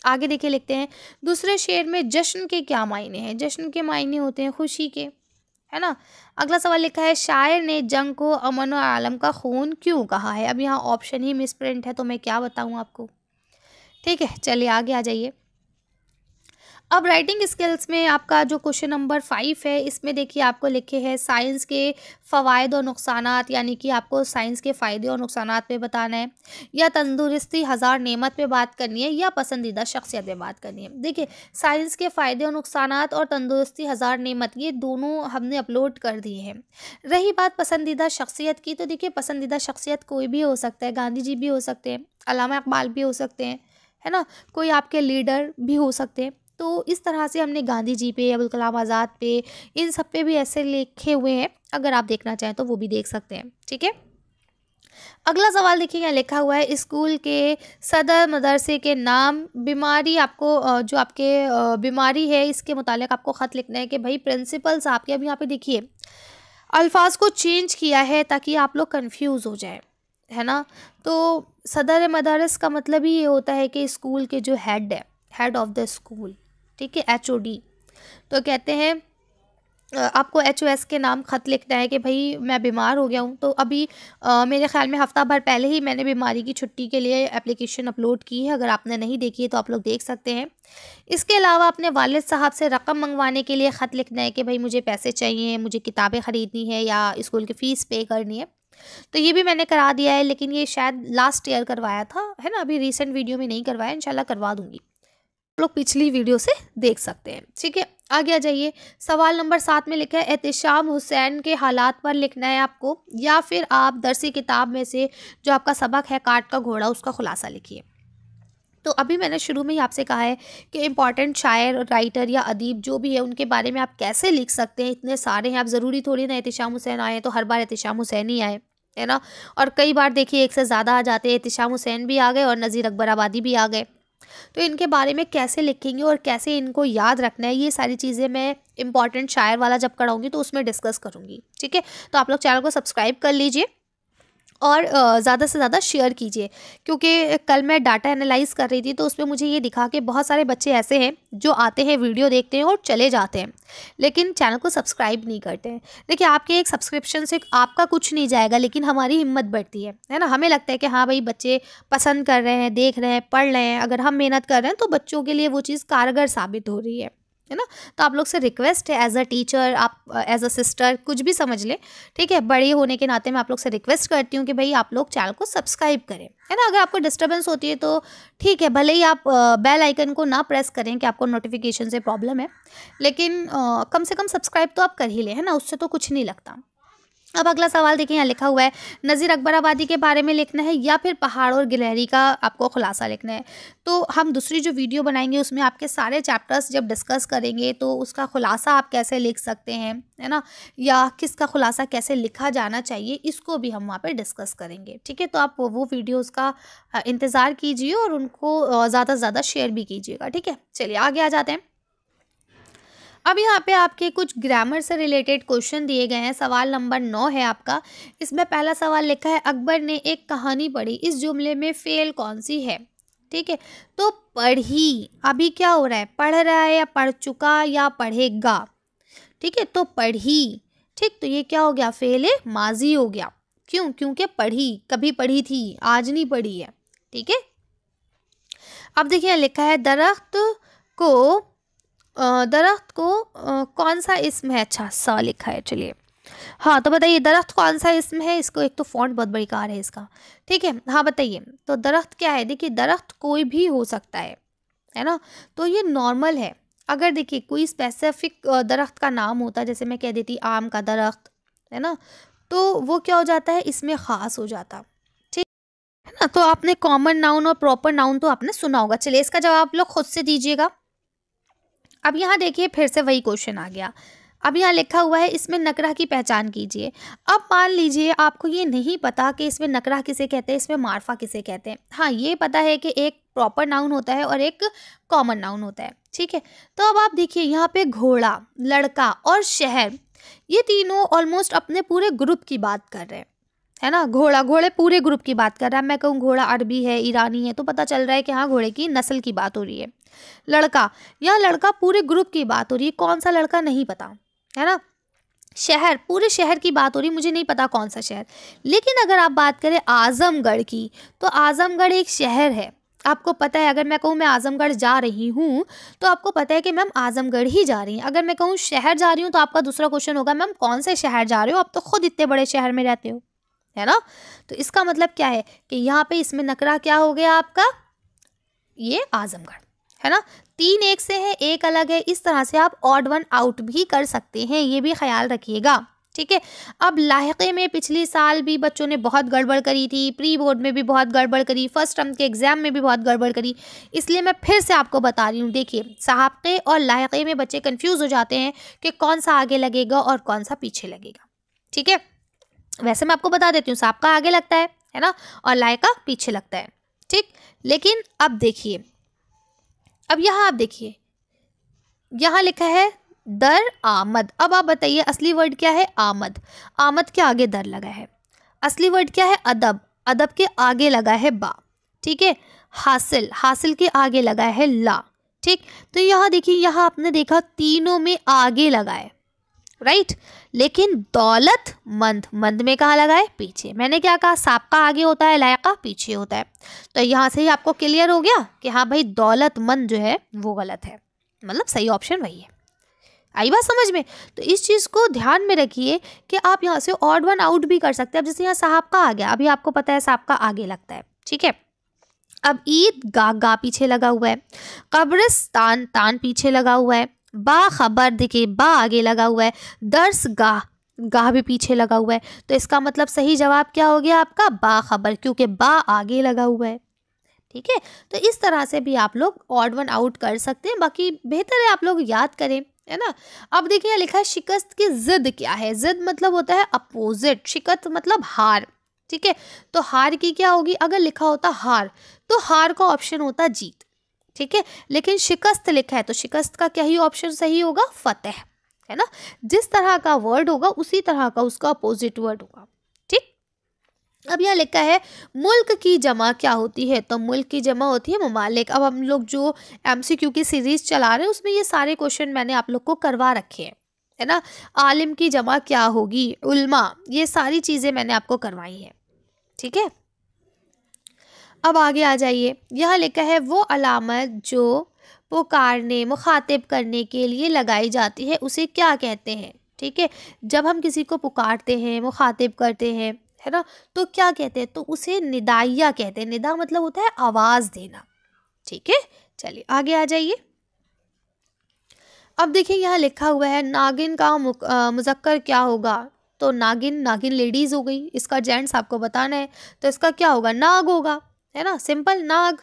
आगे देखिए लिखते हैं दूसरे शेर में जश्न के क्या मायने हैं। जश्न के मायने होते हैं खुशी के, है ना। अगला सवाल लिखा है शायर ने जंग को अमन और आलम का खून क्यों कहा है। अब यहाँ ऑप्शन ही मिस प्रिंट है तो मैं क्या बताऊँ आपको। ठीक है, चलिए आगे आ जाइए। अब राइटिंग स्किल्स में आपका जो क्वेश्चन नंबर 5 है, इसमें देखिए आपको लिखे हैं साइंस के फ़वाइद और नुकसानात, यानी कि आपको साइंस के फ़ायदे और नुकसानात पे बताना है, या तंदुरुस्ती हज़ार नेमत पे बात करनी है, या पसंदीदा शख्सियत पे बात करनी है। देखिए साइंस के फ़ायदे और नुकसानात और तंदुरुस्ती हज़ार नेमत, ये दोनों हमने अपलोड कर दिए हैं। रही बात पसंदीदा शख्सियत की, तो देखिए पसंदीदा शख्सियत कोई भी हो सकता है, गांधी जी भी हो सकते हैं, अल्लामा इकबाल भी हो सकते हैं, है ना, कोई आपके लीडर भी हो सकते हैं। तो इस तरह से हमने गांधी जी पे, अबुल कलाम आज़ाद पे, इन सब पे भी ऐसे लिखे हुए हैं, अगर आप देखना चाहें तो वो भी देख सकते हैं। ठीक है, अगला सवाल देखिए यहाँ लिखा हुआ है स्कूल के सदर मदरसे के नाम। बीमारी आपको जो आपके बीमारी है इसके मुतालिक आपको ख़त लिखना है कि भाई प्रिंसिपल साहब के। अब यहाँ पे देखिए अल्फाज को चेंज किया है ताकि आप लोग कंफ्यूज हो जाए, है ना। तो सदर मदरस का मतलब ही ये होता है कि स्कूल के जो हेड है, हेड ऑफ द स्कूल, ठीक है, HOD। तो कहते हैं आपको HOS के नाम ख़त लिखना है कि भाई मैं बीमार हो गया हूँ। तो अभी मेरे ख़्याल में हफ़्ता भर पहले ही मैंने बीमारी की छुट्टी के लिए एप्लीकेशन अपलोड की है, अगर आपने नहीं देखी है तो आप लोग देख सकते हैं। इसके अलावा अपने वालिद साहब से रकम मंगवाने के लिए ख़त लिखना है कि भाई मुझे पैसे चाहिए, मुझे किताबें ख़रीदनी है या स्कूल की फ़ीस पे करनी है। तो ये भी मैंने करा दिया है, लेकिन ये शायद लास्ट ईयर करवाया था, है ना, अभी रिसेंट वीडियो में नहीं करवाया, इंशाल्लाह करवा दूँगी। आप लोग पिछली वीडियो से देख सकते हैं। ठीक है, आगे आ जाइए। सवाल नंबर 7 में लिखा है एहतिशाम हुसैन के हालात पर लिखना है आपको, या फिर आप दरसी किताब में से जो आपका सबक है काट का घोड़ा, उसका खुलासा लिखिए। तो अभी मैंने शुरू में ही आपसे कहा है कि इम्पॉर्टेंट शायर, राइटर या अदीब जो भी है उनके बारे में आप कैसे लिख सकते हैं, इतने सारे हैं। आप ज़रूरी थोड़ी ना एहतिशाम हुसैन आए तो हर बार एहतिशाम हुसैन ही आए, है ना। और कई बार देखिए एक से ज़्यादा आ जाते हैं, एहतिशाम हुसैन भी आ गए और नज़ीर अकबर आबादी भी आ गए। तो इनके बारे में कैसे लिखेंगे और कैसे इनको याद रखना है, ये सारी चीज़ें मैं इंपॉर्टेंट शायर वाला जब कराऊंगी तो उसमें डिस्कस करूंगी। ठीक है, तो आप लोग चैनल को सब्सक्राइब कर लीजिए और ज़्यादा से ज़्यादा शेयर कीजिए, क्योंकि कल मैं डाटा एनालाइज कर रही थी तो उसमें मुझे ये दिखा कि बहुत सारे बच्चे ऐसे हैं जो आते हैं, वीडियो देखते हैं और चले जाते हैं, लेकिन चैनल को सब्सक्राइब नहीं करते हैं। देखिए, आपके एक सब्सक्रिप्शन से आपका कुछ नहीं जाएगा, लेकिन हमारी हिम्मत बढ़ती है ना। हमें लगता है कि हाँ भाई बच्चे पसंद कर रहे हैं, देख रहे हैं, पढ़ रहे हैं, अगर हम मेहनत कर रहे हैं तो बच्चों के लिए वो चीज़ कारगर साबित हो रही है ना। तो आप लोग से रिक्वेस्ट है, एज अ टीचर, आप एज अ सिस्टर, कुछ भी समझ लें, ठीक है, बड़े होने के नाते मैं आप लोग से रिक्वेस्ट करती हूँ कि भाई आप लोग चैनल को सब्सक्राइब करें, है ना। अगर आपको डिस्टर्बेंस होती है तो ठीक है, भले ही आप बेल आइकन को ना प्रेस करें कि आपको नोटिफिकेशन से प्रॉब्लम है, लेकिन कम से कम सब्सक्राइब तो आप कर ही लें, है ना, उससे तो कुछ नहीं लगता। अब अगला सवाल देखिए, यहाँ लिखा हुआ है नज़ीर अकबर आबादी के बारे में लिखना है या फिर पहाड़ और गिलहरी का आपको खुलासा लिखना है। तो हम दूसरी जो वीडियो बनाएंगे उसमें आपके सारे चैप्टर्स जब डिस्कस करेंगे तो उसका खुलासा आप कैसे लिख सकते हैं, है ना, या किसका खुलासा कैसे लिखा जाना चाहिए, इसको भी हम वहाँ पे डिस्कस करेंगे। ठीक है, तो आप वो वीडियोज़ का इंतज़ार कीजिए और उनको ज़्यादा से ज़्यादा शेयर भी कीजिएगा। ठीक है, चलिए आगे आ जाते हैं। अब यहाँ पे आपके कुछ ग्रामर से रिलेटेड क्वेश्चन दिए गए हैं। सवाल नंबर 9 है आपका। इसमें पहला सवाल लिखा है अकबर ने एक कहानी पढ़ी, इस जुमले में फेल कौन सी है। ठीक है, तो पढ़ी अभी क्या हो रहा है, पढ़ रहा है या पढ़ चुका या पढ़ेगा। ठीक है, तो पढ़ी, ठीक, तो ये क्या हो गया, फेल है, माजी हो गया। क्यों, क्योंकि पढ़ी कभी पढ़ी थी, आज नहीं पढ़ी है। ठीक है, अब देखिए लिखा है दरख्त को कौन सा इस्म है। अच्छा, सा लिखा है, चलिए हाँ, तो बताइए दरख्त कौन सा इस्म है। इसको एक तो फॉन्ट बहुत बेकार है इसका। ठीक है, हाँ बताइए, तो दरख्त क्या है। देखिए, दरख्त कोई भी हो सकता है ना, तो ये नॉर्मल है। अगर देखिए कोई स्पेसिफिक दरख्त का नाम होता, जैसे मैं कह देती आम का दरख्त, है ना, तो वो क्या हो जाता है, इसमें ख़ास हो जाता। ठीक है ना, तो आपने कॉमन नाउन और प्रॉपर नाउन तो आपने सुना होगा। चलिए, इसका जवाब आप लोग खुद से दीजिएगा। अब यहाँ देखिए फिर से वही क्वेश्चन आ गया। अब यहाँ लिखा हुआ है इसमें नकरा की पहचान कीजिए। अब मान लीजिए आपको ये नहीं पता कि इसमें नकरा किसे कहते हैं, इसमें मार्फा किसे कहते हैं। हाँ, ये पता है कि एक प्रॉपर नाउन होता है और एक कॉमन नाउन होता है। ठीक है, तो अब आप देखिए यहाँ पे घोड़ा, लड़का और शहर, ये तीनों ऑलमोस्ट अपने पूरे ग्रुप की बात कर रहे हैं, है ना। घोड़े पूरे ग्रुप की बात कर रहा है। मैं कहूँ घोड़ा अरबी है, ईरानी है, तो पता चल रहा है कि हाँ घोड़े की नस्ल की बात हो रही है। लड़का, या लड़का पूरे ग्रुप की बात हो रही है, कौन सा लड़का नहीं पता, है ना। शहर, पूरे शहर की बात हो रही है, मुझे नहीं पता कौन सा शहर। लेकिन अगर आप बात करें आजमगढ़ की, तो आजमगढ़ एक शहर है, आपको पता है। अगर मैं कहूँ मैं आजमगढ़ जा रही हूँ तो आपको पता है कि मैम आजमगढ़ ही जा रही हैं। अगर मैं कहूँ शहर जा रही हूँ तो आपका दूसरा क्वेश्चन होगा मैम कौन से शहर जा रहे हो, आप तो खुद इतने बड़े शहर में रहते हो, है ना। तो इसका मतलब क्या है कि यहाँ पे इसमें नकरा क्या हो गया आपका, ये आजमगढ़, है ना। 3 एक से है, एक अलग है। इस तरह से आप ऑड वन आउट भी कर सकते हैं, ये भी ख्याल रखिएगा। ठीक है, अब लाहिक़े में पिछले साल भी बच्चों ने बहुत गड़बड़ करी थी, प्री बोर्ड में भी बहुत गड़बड़ करी, फर्स्ट टर्म के एग्ज़ाम में भी बहुत गड़बड़ करी, इसलिए मैं फिर से आपको बता रही हूँ। देखिए, सहाक़े और लाहिक़े में बच्चे कंफ्यूज हो जाते हैं कि कौन सा आगे लगेगा और कौन सा पीछे लगेगा। ठीक है, वैसे मैं आपको बता देती हूँ, साहब का आगे लगता है ना, और लायका पीछे लगता है। ठीक, लेकिन अब देखिए, अब यहाँ आप देखिए, यहाँ लिखा है दर आमद। अब आप बताइए असली वर्ड क्या है, आमद। आमद के आगे दर लगा है। असली वर्ड क्या है, अदब। अदब के आगे लगा है बा। ठीक है, हासिल, हासिल के आगे लगा है ला। ठीक, तो यहाँ देखिए, यहाँ आपने देखा तीनों में आगे लगा है, राइट। लेकिन दौलतमंद, मंद में कहाँ लगा है? पीछे। मैंने क्या कहा? साबका आगे होता है, लायका पीछे होता है। तो यहाँ से ही आपको क्लियर हो गया कि हाँ भाई दौलतमंद जो है वो गलत है, मतलब सही ऑप्शन वही है। आई बात समझ में? तो इस चीज़ को ध्यान में रखिए कि आप यहाँ से ऑड वन आउट भी कर सकते हैं। अब जैसे यहाँ साहब का आ गया, अभी आपको पता है साहब का आगे लगता है, ठीक है। अब ईद गा पीछे लगा हुआ है, कब्रिस्तान तान पीछे लगा हुआ है, बाखबर देखिए बा आगे लगा हुआ है, दर्स गाह भी पीछे लगा हुआ है। तो इसका मतलब सही जवाब क्या हो गया आपका? बाखबर, क्योंकि बा आगे लगा हुआ है, ठीक है। तो इस तरह से भी आप लोग ऑड वन आउट कर सकते हैं। बाकी बेहतर है आप लोग याद करें, है ना। अब देखिए लिखा है शिकस्त की जिद क्या है? जिद मतलब होता है अपोजिट, शिकस्त मतलब हार, ठीक है। तो हार की क्या होगी? अगर लिखा होता हार तो हार का ऑप्शन होता जीत, ठीक है। लेकिन शिकस्त लिखा है तो शिकस्त का क्या ही ऑप्शन सही होगा? फतेह, है ना। जिस तरह का वर्ड होगा उसी तरह का उसका अपोजिट वर्ड होगा, ठीक। अब यहाँ लिखा है मुल्क की जमा क्या होती है? तो मुल्क की जमा होती है ममालिक। अब हम लोग जो एमसीक्यू की सीरीज चला रहे हैं उसमें ये सारे क्वेश्चन मैंने आप लोग को करवा रखे हैं, है ना। आलिम की जमा क्या होगी? उल्मा। ये सारी चीज़ें मैंने आपको करवाई हैं, ठीक है। अब आगे आ जाइए, यहाँ लिखा है वो अलामत जो पुकारने मुखातिब करने के लिए लगाई जाती है उसे क्या कहते हैं? ठीक है, जब हम किसी को पुकारते हैं मुखातिब करते हैं, है ना, तो क्या कहते हैं? तो उसे निदाइया कहते हैं। निदा मतलब होता है आवाज़ देना, ठीक है। चलिए आगे आ जाइए। अब देखिए यहाँ लिखा हुआ है नागिन का मुज़क्कर क्या होगा? तो नागिन, नागिन लेडीज़ हो गई, इसका जेंट्स आपको बताना है, तो इसका क्या होगा? नाग होगा, है ना, सिंपल नाग।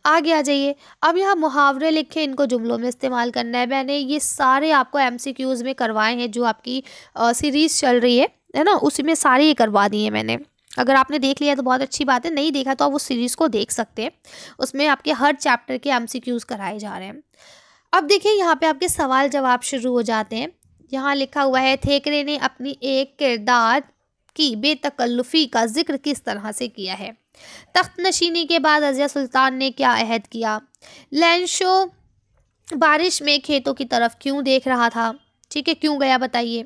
आगे आ जाइए। अब यहाँ मुहावरे लिखे, इनको जुमलों में इस्तेमाल करना है। मैंने ये सारे आपको एमसीक्यूज़ में करवाए हैं, जो आपकी सीरीज़ चल रही है ना, उसी में सारे ये करवा दिए मैंने। अगर आपने देख लिया तो बहुत अच्छी बात है, नहीं देखा तो आप उस सीरीज़ को देख सकते हैं, उसमें आपके हर चैप्टर के एमसीक्यूज़ कराए जा रहे हैं। अब देखिए यहाँ पे आपके सवाल जवाब शुरू हो जाते हैं। यहाँ लिखा हुआ है थेकरे ने अपनी एक किरदार की बेतकल्लुफ़ी का जिक्र किस तरह से किया है? तख्त नशीनी के बाद रज़िया सुल्तान ने क्या अहद किया? लैंशो बारिश में खेतों की तरफ क्यों देख रहा था? ठीक है, क्यों गया बताइए।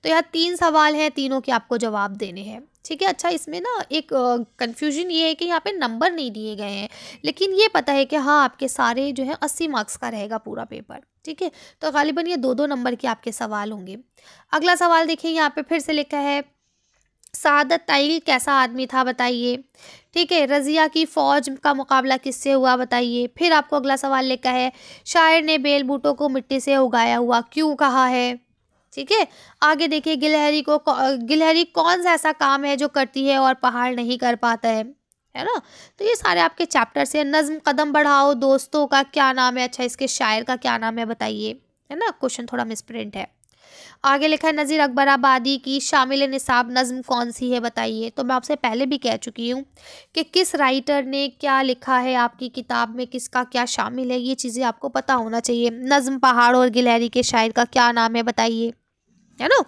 तो यहाँ 3 सवाल हैं, तीनों के आपको जवाब देने हैं, ठीक है। अच्छा, इसमें ना एक कंफ्यूजन ये है कि यहाँ पे नंबर नहीं दिए गए हैं, लेकिन ये पता है कि हाँ आपके सारे जो है 80 मार्क्स का रहेगा पूरा पेपर, ठीक है। तो गालिबन ये 2-2 नंबर के आपके सवाल होंगे। अगला सवाल देखिए, यहाँ पे फिर से लिखा है सादत ताइल कैसा आदमी था बताइए, ठीक है। रज़िया की फ़ौज का मुकाबला किससे हुआ बताइए। फिर आपको अगला सवाल लिखा है शायर ने बेल बूटों को मिट्टी से उगाया हुआ क्यों कहा है, ठीक है। आगे देखिए गिलहरी कौन सा ऐसा काम है जो करती है और पहाड़ नहीं कर पाता है ना। तो ये सारे आपके चैप्टर से। नज़्म कदम बढ़ाओ दोस्तों का क्या नाम है? अच्छा, इसके शायर का क्या नाम है बताइए, है ना। क्वेश्चन थोड़ा मिसप्रिंट है। आगे लिखा है नज़ीर अकबर आबादी की शामिल निसाब नज़्म कौन सी है बताइए। तो मैं आपसे पहले भी कह चुकी हूँ कि किस राइटर ने क्या लिखा है, आपकी किताब में किसका क्या शामिल है, ये चीज़ें आपको पता होना चाहिए। नज़्म पहाड़ और गिलहरी के शायर का क्या नाम है बताइए, है ना।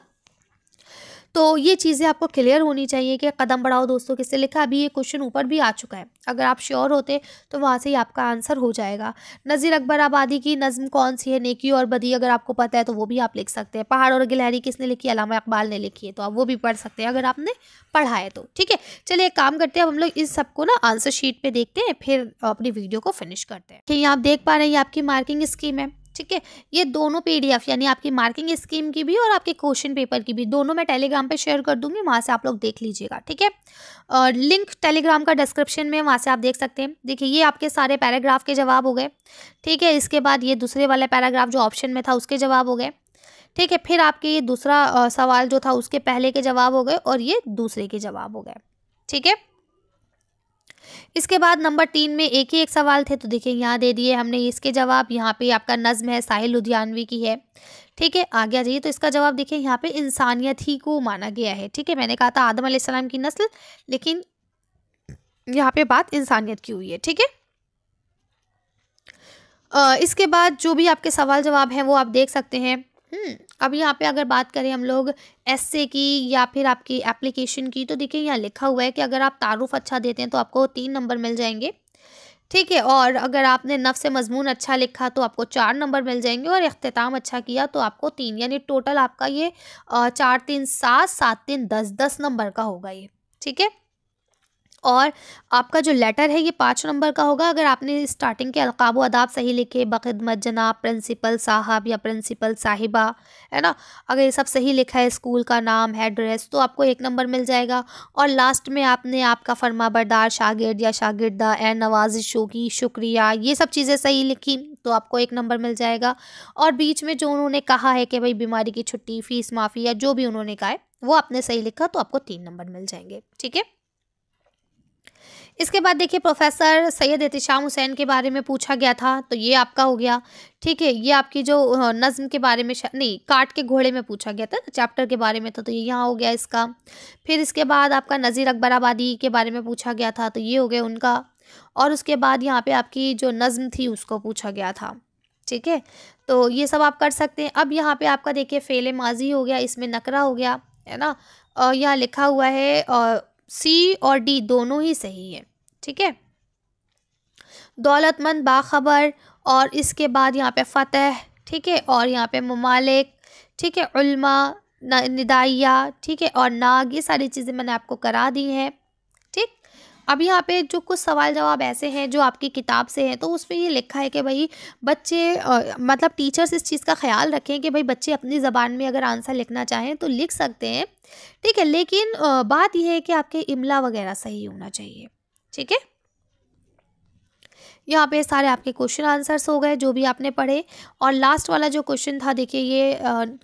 तो ये चीज़ें आपको क्लियर होनी चाहिए कि कदम बढ़ाओ दोस्तों किससे लिखा। अभी ये क्वेश्चन ऊपर भी आ चुका है, अगर आप श्योर होते तो वहाँ से ही आपका आंसर हो जाएगा। नज़ीर अकबर आबादी की नज़्म कौन सी है? नेकी और बदी, अगर आपको पता है तो वो भी आप लिख सकते हैं। पहाड़ और गिलहरी किसने लिखी? अल्लामा इकबाल ने लिखी है, तो आप वो भी पढ़ सकते हैं अगर आपने पढ़ा है तो, ठीक है। चलिए एक काम करते हैं, अब हम लोग इस सबको ना आंसर शीट पर देखते हैं, फिर अपनी वीडियो को फिनिश करते हैं। ठीक है, आप देख पा रहे हैं ये आपकी मार्किंग स्कीम है, ठीक है। ये दोनों PDF यानी आपकी मार्किंग स्कीम की भी और आपके क्वेश्चन पेपर की भी, दोनों मैं टेलीग्राम पे शेयर कर दूंगी, वहाँ से आप लोग देख लीजिएगा, ठीक है। और लिंक टेलीग्राम का डिस्क्रिप्शन में, वहाँ से आप देख सकते हैं। देखिए ये आपके सारे पैराग्राफ के जवाब हो गए, ठीक है। इसके बाद ये दूसरे वाला पैराग्राफ जो ऑप्शन में था उसके जवाब हो गए, ठीक है। फिर आपके ये दूसरा सवाल जो था उसके पहले के जवाब हो गए और ये दूसरे के जवाब हो गए, ठीक है। इसके बाद नंबर 3 में एक ही एक सवाल थे, तो देखिए यहाँ दे दिए हमने इसके जवाब। यहाँ पे आपका नज़्म है, साहिल लुधियानवी की है, ठीक है। आगे आ जाइए, तो इसका जवाब देखिए यहाँ पे इंसानियत ही को माना गया है, ठीक है। मैंने कहा था आदम अलैहिस्सलाम की नस्ल, लेकिन यहाँ पे बात इंसानियत की हुई है, ठीक है। इसके बाद जो भी आपके सवाल जवाब हैं वो आप देख सकते हैं। अब यहाँ पे अगर बात करें हम लोग एस्से की या फिर आपकी एप्लीकेशन की, तो देखिए यहाँ लिखा हुआ है कि अगर आप तारुफ अच्छा देते हैं तो आपको 3 नंबर मिल जाएंगे, ठीक है। और अगर आपने नफ़्स मज़मून अच्छा लिखा तो आपको 4 नंबर मिल जाएंगे, और इख्तिताम अच्छा किया तो आपको 3, यानी टोटल आपका ये 4 3 7 7 3 10 नंबर का होगा ये। ठीक है। और आपका जो लेटर है ये 5 नंबर का होगा अगर आपने स्टार्टिंग के अलक़ाब व आदाब सही लिखे, बख़िदमत जनाब, प्रिंसिपल साहब या प्रिंसिपल साहिबा, है ना। अगर ये सब सही लिखा है, स्कूल का नाम, एड्रेस, तो आपको 1 नंबर मिल जाएगा। और लास्ट में आपने आपका फरमाबरदार शागिर्द या शागिर्दा, ए नवाज़िशों की, शुक्रिया, ये सब चीज़ें सही लिखी तो आपको 1 नंबर मिल जाएगा। और बीच में जो उन्होंने कहा है कि भाई बीमारी की छुट्टी, फ़ीस माफ़ी या जो भी उन्होंने कहा है वो आपने सही लिखा तो आपको 3 नंबर मिल जाएंगे। ठीक है। इसके बाद देखिए प्रोफेसर सैयद एहतिशाम हुसैन के बारे में पूछा गया था, तो ये आपका हो गया। ठीक है। ये आपकी जो नज़्म के बारे में नहीं, काट के घोड़े में पूछा गया था ना, चैप्टर के बारे में था, तो ये यहाँ हो गया इसका। फिर इसके बाद आपका नज़ीर अकबर आबादी के बारे में पूछा गया था, तो ये हो गया उनका। और उसके बाद यहाँ पे आपकी जो नज़्म थी उसको पूछा गया था। ठीक है। तो ये सब आप कर सकते हैं। अब यहाँ पे आपका देखिए फ़ेल माजी हो गया, इसमें नकरा हो गया, है ना। यहाँ लिखा हुआ है सी और डी दोनों ही सही है। ठीक है। दौलतमंद, बाखबर, और इसके बाद यहाँ पे फ़तह, ठीक है, और यहाँ पे ममालिक, ठीक है, उल्मा, निदाइया, ठीक है, और नाग, ये सारी चीज़ें मैंने आपको करा दी हैं। ठीक। अब यहाँ पे जो कुछ सवाल जवाब ऐसे हैं जो आपकी किताब से हैं, तो उसमें ये लिखा है कि भाई बच्चे मतलब टीचर्स इस चीज़ का ख्याल रखें कि भाई बच्चे अपनी ज़बान में अगर आंसर लिखना चाहें तो लिख सकते हैं। ठीक है। लेकिन बात यह है कि आपके इमला वगैरह सही होना चाहिए। ठीक है। यहाँ पे सारे आपके क्वेश्चन आंसर्स हो गए जो भी आपने पढ़े। और लास्ट वाला जो क्वेश्चन था देखिए ये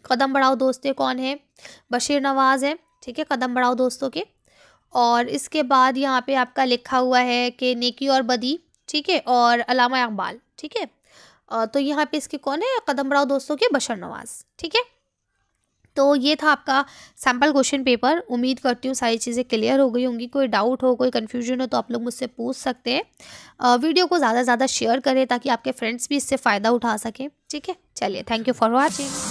कदम बढ़ाओ दोस्ते कौन है, बशीर नवाज़ है। ठीक है, कदम बढ़ाओ दोस्तों के। और इसके बाद यहाँ पे आपका लिखा हुआ है कि नेकी और बदी, ठीक है, और अल्लामा इकबाल। ठीक है। तो यहाँ पे इसके कौन है, कदम बढ़ाओ दोस्तों के बशीर नवाज़। ठीक है। तो ये था आपका सैम्पल क्वेश्चन पेपर। उम्मीद करती हूँ सारी चीज़ें क्लियर हो गई होंगी। कोई डाउट हो, कोई कन्फ्यूजन हो तो आप लोग मुझसे पूछ सकते हैं। वीडियो को ज़्यादा से ज़्यादा शेयर करें ताकि आपके फ्रेंड्स भी इससे फ़ायदा उठा सकें। ठीक है। चलिए, थैंक यू फॉर वॉचिंग।